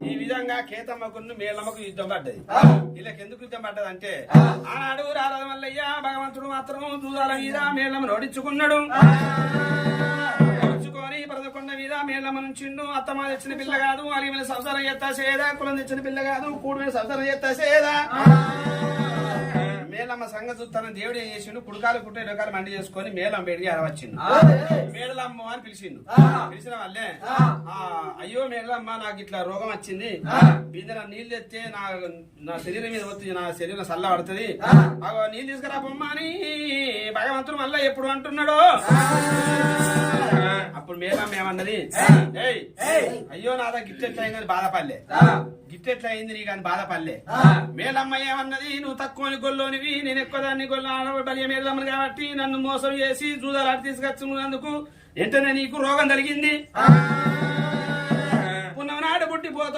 ఈ విధంగా కేతమ్మకును మేళమ్మకు యుద్ధం పడ్డది. వీళ్ళకి ఎందుకు యుద్ధం పడ్డది అంటే ఆనాడు రారాజ మల్లయ్య భగవంతుడు మాత్రం దూదాల మీద మేళమ్మను ఓడించుకున్నాడు. ఓడించుకొని పరదకొండ మీద మేళమ్మ నుంచిండు. అత్తమ్మ తెచ్చిన పిల్ల కాదు, అలిగి మీద సంసారం చేస్తా సేదా, కులం తెచ్చిన పిల్ల కాదు, కూడి మీద సంసారం చేస్తా సేదా. మేళమ్మ సంగతి చూస్తాను దేవుడు ఏం చేసిండు, కుడుకాలు కుట్టే రకాలు మండి చేసుకుని మేళం బయటికి అరవచ్చిండు. మేడలమ్మ అని పిలిచిండు. పిలిచిన వాళ్ళే అయ్యో మేడలమ్మ నాకు ఇట్లా రోగం వచ్చింది, బిందె నీళ్ళు తెస్తే నా శరీరం మీద వస్తుంది, నా శరీరం సల్ల పడుతుంది, నీళ్ళు తీసుకురా బొమ్మ అని భగవంతుడు మళ్ళా ఎప్పుడు అంటున్నాడు. అప్పుడు మేళమ్మ ఏమన్నది, అయ్యో నాదా గిట్టెట్లా అయిందని బాధపడలే, గిట్టెట్లా అయింది నీ కానీ బాధపడలే. మేళమ్మ ఏమన్నది, నువ్వు తక్కువని గొల్లోనివి, నేను ఎక్కువ దాన్ని గొల్ల బలియ మేళమ్మని కాబట్టి నన్ను మోసం చేసి జూదాలు తీసుకొచ్చినందుకు వెంటనే నీకు రోగం కలిగింది, పున్నమనాడు పుట్టిపోతావు.